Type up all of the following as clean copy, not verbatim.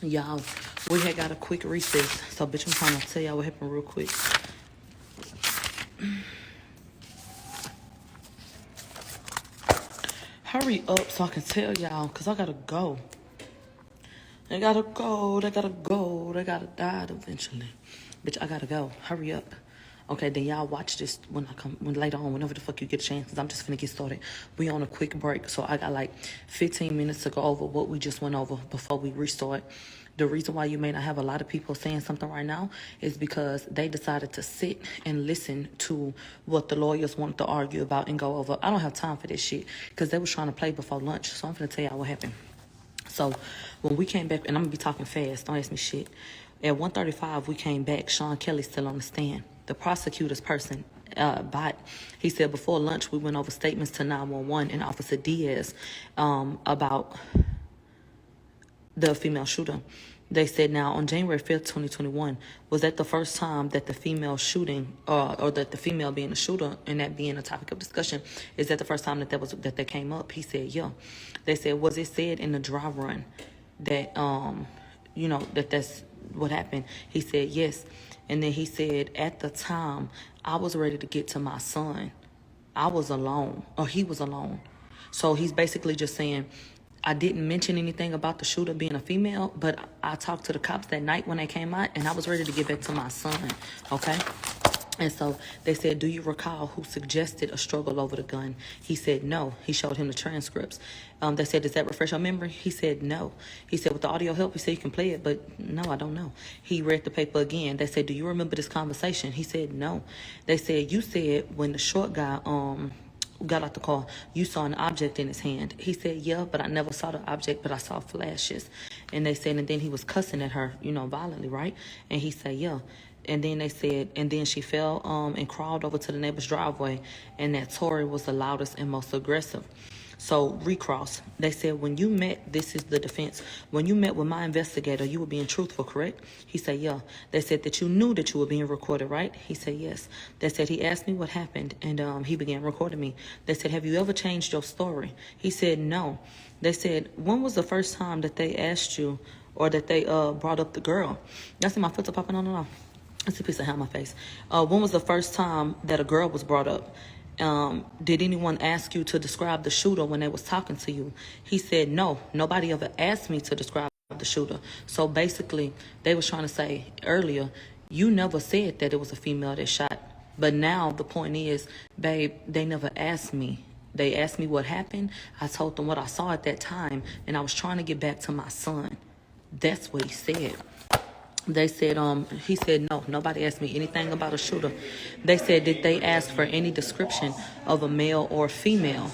Y'all, we had got a quick recess. So, bitch, I'm trying to tell y'all what happened real quick. Hurry up so I can tell y'all, because I gotta go. They gotta go. They gotta go. They gotta die eventually. Bitch, I gotta go. Hurry up. Okay, then y'all watch this when later on, whenever the fuck you get a chance, because I'm just finna get started. We on a quick break, so I got like 15 minutes to go over what we just went over before we restart. The reason why you may not have a lot of people saying something right now is because they decided to sit and listen to what the lawyers wanted to argue about and go over. I don't have time for this shit because they was trying to play before lunch, so I'm finna tell y'all what happened. So when we came back, and I'm gonna be talking fast, don't ask me shit. At 1:35, we came back. Sean Kelly's still on the stand. The prosecutor's person, he said before lunch we went over statements to 911 and Officer Diaz about the female shooter. They said now on January 5th, 2021, was that the first time that the female shooting or that the female being a shooter and that being a topic of discussion, is that the first time that came up? He said, yeah. They said, was it said in the dry run that, that's what happened? He said, yes. And then he said, at the time, I was ready to get to my son. I was alone, or he was alone. So he's basically just saying, I didn't mention anything about the shooter being a female, but I talked to the cops that night when they came out, and I was ready to get back to my son, okay? And so they said, do you recall who suggested a struggle over the gun? He said no. He showed him the transcripts. They said, does that refresh your memory? He said no. He said, with the audio help, he said, you can play it, but no, I don't know. He read the paper again. They said, do you remember this conversation? He said no. They said, you said when the short guy got out the car, you saw an object in his hand. He said, yeah, but I never saw the object, but I saw flashes. And they said, and then he was cussing at her, violently, right? And he said, yeah. And then they said, and then she fell and crawled over to the neighbor's driveway, and that Tory was the loudest and most aggressive. So recross, they said, when you met, this is the defense, when you met with my investigator, you were being truthful, correct? He said, yeah. They said that you knew that you were being recorded, right? He said, yes. They said, he asked me what happened, and he began recording me. They said, have you ever changed your story? He said, no. They said, when was the first time that they asked you or that they brought up the girl? Y'all see my foot popping on and off? That's a piece of hair on my face. When was the first time that a girl was brought up? Did anyone ask you to describe the shooter when they was talking to you? He said, no, nobody ever asked me to describe the shooter. So basically, they was trying to say earlier, you never said that it was a female that shot. But now the point is, babe, they never asked me. They asked me what happened. I told them what I saw at that time, and I was trying to get back to my son. That's what he said. They said, he said, no, nobody asked me anything about a shooter. They said, did they ask for any description of a male or female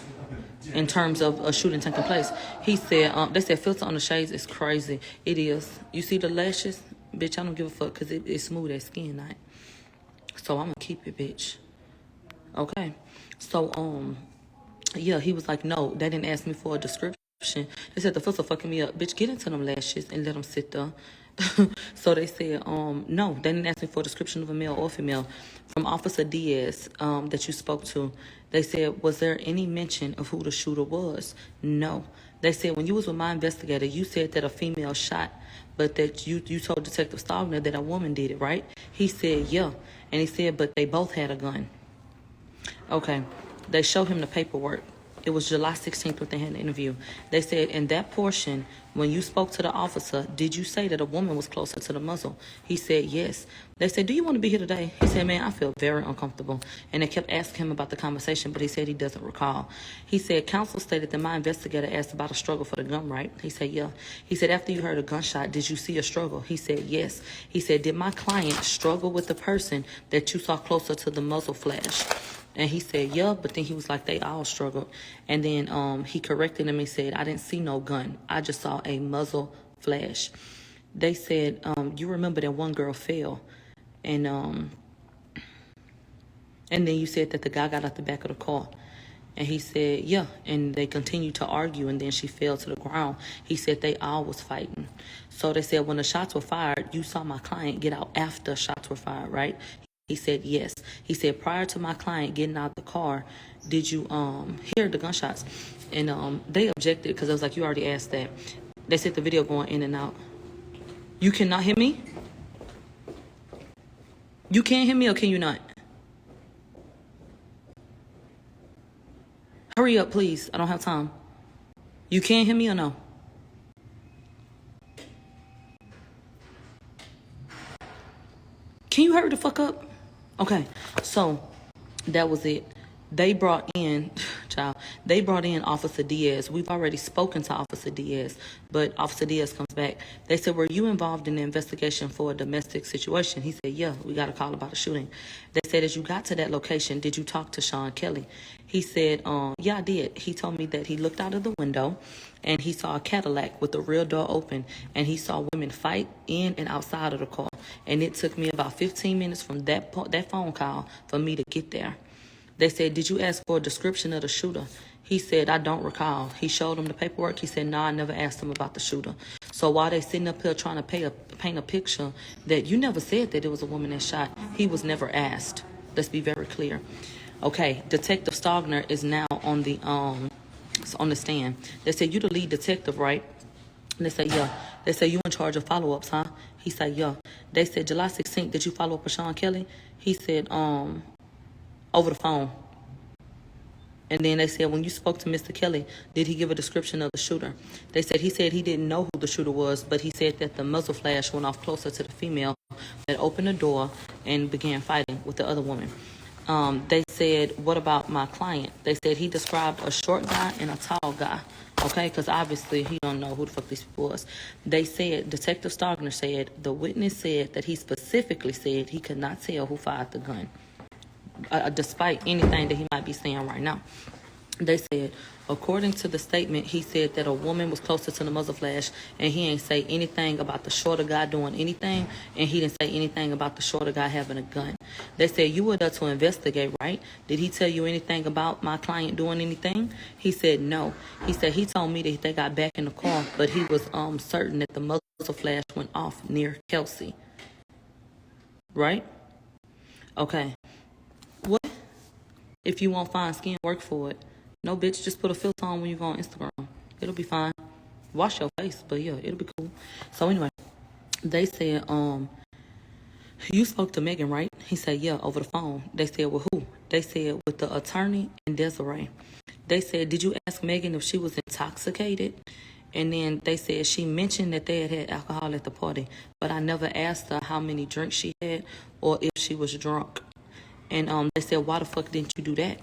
in terms of a shooting taking place? He said, they said, filter on the shades is crazy. It is. You see the lashes? Bitch, I don't give a fuck because it's smooth as skin, night. So I'm going to keep it, bitch. Okay. So, yeah, he was like, no, they didn't ask me for a description. They said, the filter fucking me up. Bitch, get into them lashes and let them sit there. So they said, no, they didn't ask me for a description of a male or female. From Officer Diaz that you spoke to, they said, was there any mention of who the shooter was? No. They said, when you was with my investigator, you said that a female shot, but that you told Detective Stallion that a woman did it, right? He said, yeah. And he said, but they both had a gun. Okay. They showed him the paperwork. It was July 16th when they had the interview. They said, in that portion, when you spoke to the officer, did you say that a woman was closer to the muzzle? He said, yes. They said, do you want to be here today? He said, man, I feel very uncomfortable. And they kept asking him about the conversation, but he said he doesn't recall. He said, counsel stated that my investigator asked about a struggle for the gun, right? He said, yeah. He said, after you heard a gunshot, did you see a struggle? He said, yes. He said, did my client struggle with the person that you saw closer to the muzzle flash? And he said, yeah, but then he was like, they all struggled. And then he corrected him and said, I didn't see no gun. I just saw a muzzle flash. They said, you remember that one girl fell. And then you said that the guy got out the back of the car. And he said, yeah. And they continued to argue, and then she fell to the ground. He said they all was fighting. So they said when the shots were fired, you saw my client get out after shots were fired, right? He said, yes. He said, prior to my client getting out the car, did you hear the gunshots? And they objected because I was like, you already asked that. They said the video going in and out. You cannot hear me? You can't hear me or can you not? Hurry up, please. I don't have time. You can't hear me or no? Can you hurry the fuck up? Okay, so that was it. They brought in, child, they brought in Officer Diaz. We've already spoken to Officer Diaz, but Officer Diaz comes back. They said, were you involved in the investigation for a domestic situation? He said, yeah, we got a call about a shooting. They said, as you got to that location, did you talk to Sean Kelly? He said, yeah, I did. He told me that he looked out of the window and he saw a Cadillac with the rear door open and he saw women fight in and outside of the car. And it took me about 15 minutes from that phone call for me to get there. They said, did you ask for a description of the shooter? He said, I don't recall. He showed him the paperwork. He said, no, I never asked him about the shooter. So while they sitting up here trying to paint a picture that you never said that it was a woman that shot, he was never asked. Let's be very clear. Okay, Detective Stogner is now on the stand. They said, you the lead detective, right? And they said, yeah. They said, you in charge of follow-ups, huh? He said, yeah. They said, July 16th, did you follow up with Sean Kelly? He said, over the phone. And then they said, when you spoke to Mr. Kelly, did he give a description of the shooter? They said he didn't know who the shooter was, but he said that the muzzle flash went off closer to the female that opened the door and began fighting with the other woman. They said, what about my client? They said he described a short guy and a tall guy. Okay, because obviously he don't know who the fuck these people was. They said, Detective Stogner said, the witness said that he specifically said he could not tell who fired the gun. Despite anything that he might be saying right now. They said, according to the statement, he said that a woman was closer to the muzzle flash and he ain't say anything about the shorter guy doing anything and he didn't say anything about the shorter guy having a gun. They said, you were there to investigate, right? Did he tell you anything about my client doing anything? He said, no. He said he told me that they got back in the car, but he was certain that the muzzle flash went off near Kelsey. Right? Okay. What? If you want fine skin, work for it. No, bitch, just put a filter on when you go on Instagram. It'll be fine. Wash your face, but yeah, it'll be cool. So anyway, they said, you spoke to Megan, right? He said, yeah, over the phone. They said, with who? They said, with the attorney and Desiree. They said, did you ask Megan if she was intoxicated? And then they said she mentioned that they had alcohol at the party, but I never asked her how many drinks she had or if she was drunk. And they said, why the fuck didn't you do that?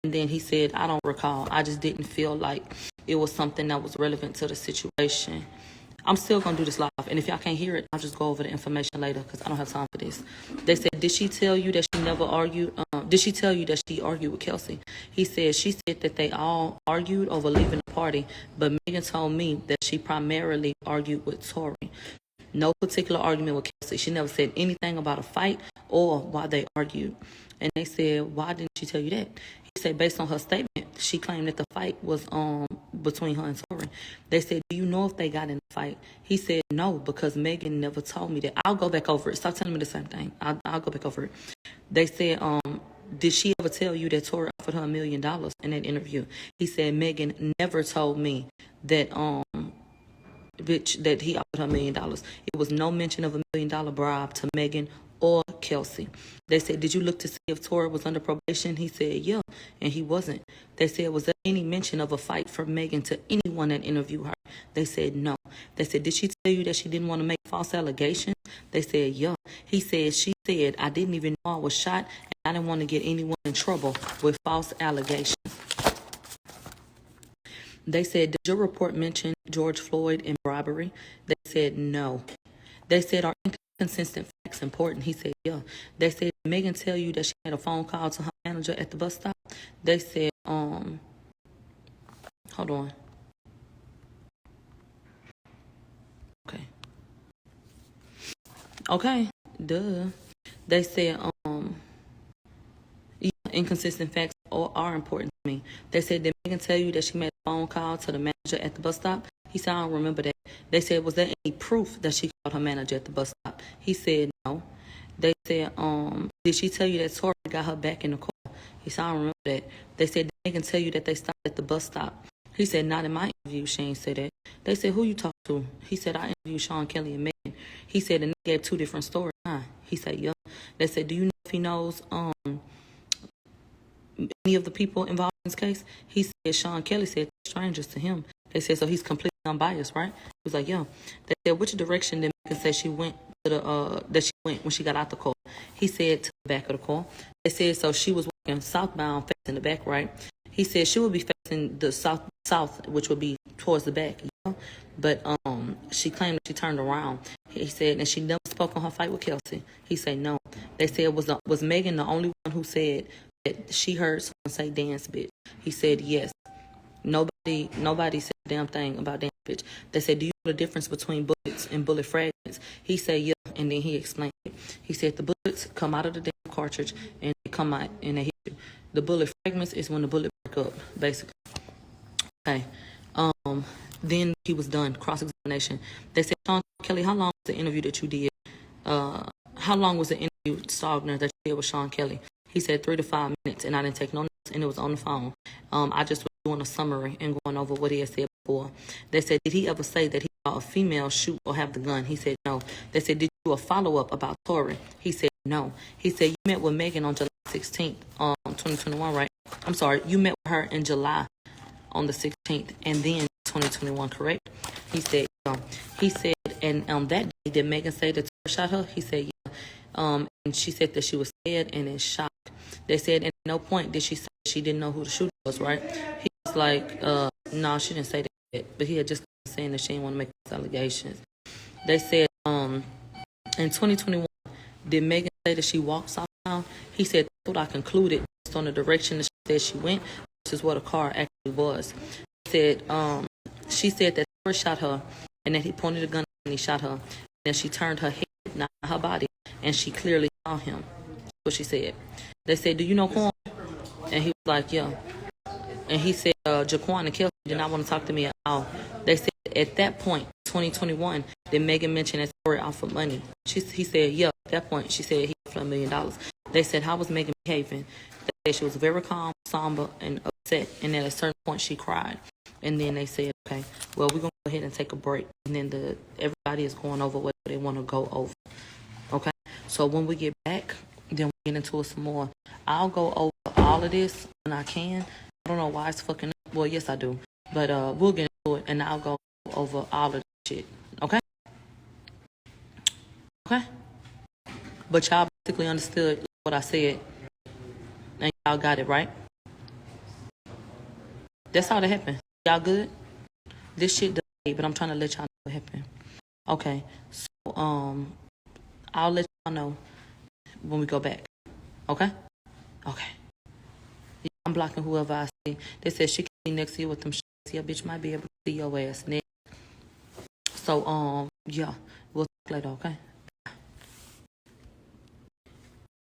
And then he said, I don't recall. I just didn't feel like it was something that was relevant to the situation. I'm still going to do this live. And if y'all can't hear it, I'll just go over the information later because I don't have time for this. They said, did she tell you that she never argued? Did she tell you that she argued with Kelsey? He said, she said that they all argued over leaving the party, but Megan told me that she primarily argued with Tory. No particular argument with Kelsey. She never said anything about a fight or why they argued. And they said, why didn't she tell you that? He said, based on her statement, she claimed that the fight was between her and Tory. They said, do you know if they got in a fight? He said, no, because Megan never told me that. I'll go back over it. Stop telling me the same thing. I'll go back over it. They said, did she ever tell you that Tory offered her $1 million in that interview? He said, Megan never told me that that he offered her $1 million. It was no mention of $1 million bribe to Megan or Kelsey. They said, did you look to see if Tory was under probation? He said, yeah, and he wasn't. They said, was there any mention of a fight from Megan to anyone that interviewed her? They said, no. They said, did she tell you that she didn't want to make false allegations? They said, yeah. He said, she said, I didn't even know I was shot, and I didn't want to get anyone in trouble with false allegations. They said, did your report mention George Floyd and bribery? They said, no. They said, are inconsistent facts important? He said, yeah. They said, did Megan tell you that she had a phone call to her manager at the bus stop? They said, hold on. Okay. Duh. They said, inconsistent facts are important to me. They said, did Megan tell you that she made a phone call to the manager at the bus stop? He said, I don't remember that. They said, was there any proof that she called her manager at the bus stop? He said, no. They said, did she tell you that Tory got her back in the car? He said, I don't remember that. They said, did Megan tell you that they stopped at the bus stop? He said, not in my interview, she ain't said that. They said, who you talk to? He said, I interviewed Sean Kelly and Megan. He said, and they gave two different stories. He said, yeah. They said, do you know if he knows any of the people involved in this case? He said, Sean Kelly said, strangers to him. They said, so he's completely unbiased, right? He was like, yeah. They said, which direction did Megan say she went to that she went when she got out the car? He said, to the back of the car. They said, so she was walking southbound, facing the back, right? He said she would be facing the south, which would be towards the back, but she claimed that she turned around. He said, and she never spoke on her fight with Kelsey. He said no. They said was Megan the only one who said that she heard someone say dance bitch? He said yes. Nobody said a damn thing about dance bitch. They said, do you know the difference between bullets and bullet fragments? He said yeah, and then he explained it. He said the bullets come out of the damn cartridge and they come out and they hit you. The bullet fragments is when the bullet break up, basically. Okay. Then he was done. Cross-examination. They said, Sean Kelly, how long was the interview that you did? How long was the interview, Stogner, that you did with Sean Kelly? He said 3 to 5 minutes, and I didn't take no notes, and it was on the phone. I just was doing a summary and going over what he had said before. They said, did he ever say that he saw a female shoot or have the gun? He said no. They said, did you do a follow-up about Tory? He said no. He said, you met with Megan on July 16th, 2021, right? I'm sorry, you met with her in July on the 16th, and then 2021, correct? He said, he said, and on that day, did Megan say that Tory shot her? He said, yeah. And she said that she was scared and in shock. They said, at no point did she say she didn't know who the shooter was, right? He was like, no, she didn't say that, but he had just saying that she didn't want to make these allegations. They said, in 2021, did Megan say that she walked southbound? He said, that's what I concluded based on the direction that she said she went versus what a car actually was. He said, she said that Tory shot her and that he pointed a gun and he shot her. And then she turned her head, not her body, and she clearly saw him. That's what she said. They said, do you know Quan? And he was like, yeah. And he said, Jaquan and Kelsey did not want to talk to me at all. They said, at that point, 2021, did Megan mention that Tory offered money? He said, yeah. At that point, she said he offered $1 million. They said, how was Megan behaving? They said she was very calm, somber, and upset. And at a certain point, she cried. And then they said, okay, well, we're going to go ahead and take a break. And then everybody is going over what they want to go over. Okay? So when we get back, then we'll get into it some more. I'll go over all of this when I can. I don't know why it's fucking up. Well, yes, I do. But we'll get into it, and I'll go over all of this shit. Okay? Okay? But y'all basically understood what I said. And y'all got it, right? That's how that happened. Y'all good? This shit delayed, but I'm trying to let y'all know what happened. Okay. So, I'll let y'all know when we go back. Okay? Okay. I'm blocking whoever I see. They said she can be next to you with them shits. Yeah, bitch might be able to see your ass next. So, yeah. We'll talk later, okay?